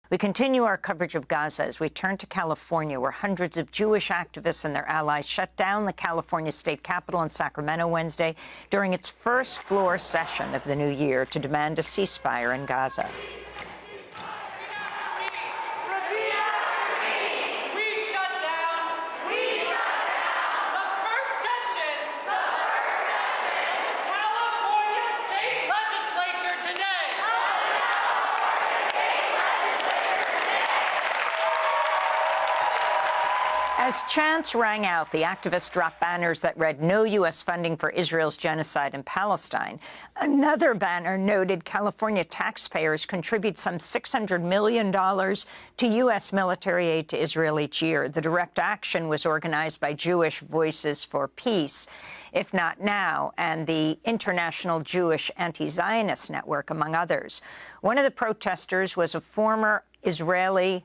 We continue our coverage of Gaza as we turn to California, where hundreds of Jewish activists and their allies shut down the California state capitol in Sacramento Wednesday during its first floor session of the new year to demand a ceasefire in Gaza. As chants rang out, the activists dropped banners that read, "No U.S. funding for Israel's genocide in Palestine." Another banner noted California taxpayers contribute some $600 million to U.S. military aid to Israel each year. The direct action was organized by Jewish Voices for Peace, If Not Now, and the International Jewish Anti-Zionist Network, among others. One of the protesters was a former Israeli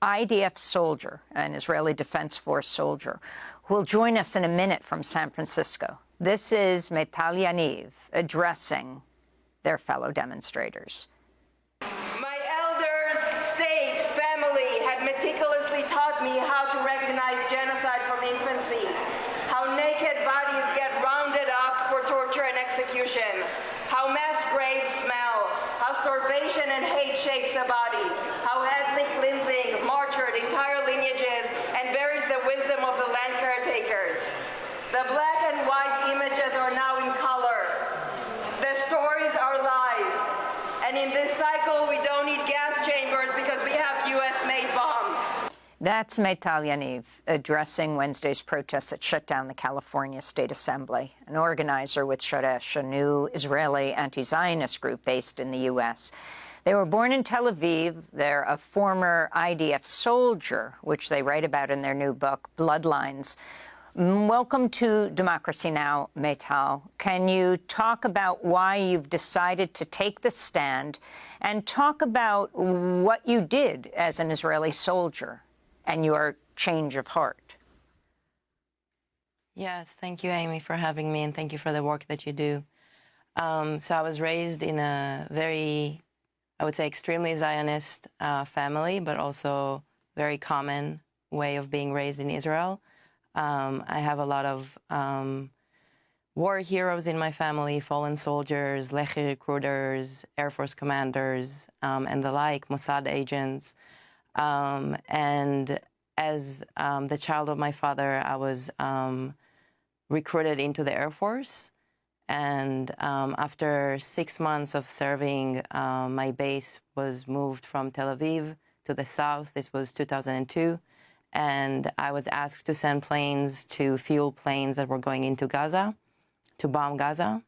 IDF soldier, an Israeli Defense Force soldier, who will join us in a minute from San Francisco. This is Meital Yaniv addressing their fellow demonstrators. My elders, state, family had meticulously taught me how to recognize genocide from infancy, how naked bodies get rounded up for torture and execution, how mass graves smell, how starvation and hate shapes a body, how ethnic cleansing martyred entire lineages and buries the wisdom of the land caretakers. The black and white images are now in color. The stories are live. And in this cycle, we don't need gas chambers because we have U.S.-made bombs. That's Meital Yaniv addressing Wednesday's protests that shut down the California State Assembly, an organizer with Shoresh, a new Israeli anti-Zionist group based in the U.S. They were born in Tel Aviv. They're a former IDF soldier, which they write about in their new book, Bloodlines. Welcome to Democracy Now!, Meital. Can you talk about why you've decided to take the stand and talk about what you did as an Israeli soldier and your change of heart? Yes, thank you, Amy, for having me, and thank you for the work that you do. So I was raised in a very, I would say, extremely Zionist family, but also very common way of being raised in Israel. I have a lot of war heroes in my family, fallen soldiers, Lehi recruiters, Air Force commanders, and the like, Mossad agents. And as the child of my father, I was recruited into the Air Force. And after 6 months of serving, my base was moved from Tel Aviv to the south. This was 2002. And I was asked to send planes to fuel planes that were going into Gaza, to bomb Gaza.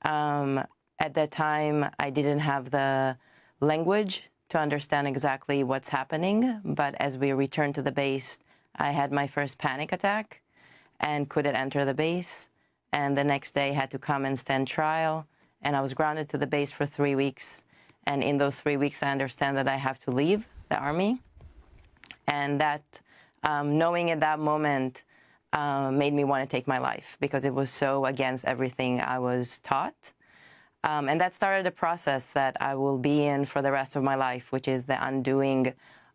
At that time, I didn't have the language to understand exactly what's happening. But as we returned to the base, I had my first panic attack and couldn't enter the base. And the next day had to come and stand trial. And I was grounded to the base for 3 weeks. And in those 3 weeks, I understand that I have to leave the army. And that, knowing at that moment, made me want to take my life because it was so against everything I was taught. And that started a process that I will be in for the rest of my life, which is the undoing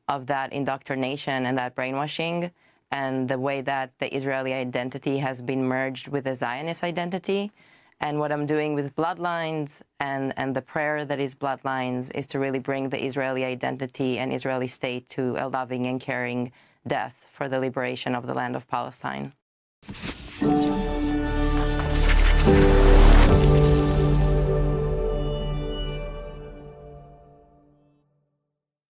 of that indoctrination and that brainwashing and the way that the Israeli identity has been merged with the Zionist identity. And what I'm doing with Bloodlines and the prayer that is Bloodlines is to really bring the Israeli identity and Israeli state to a loving and caring death for the liberation of the land of Palestine.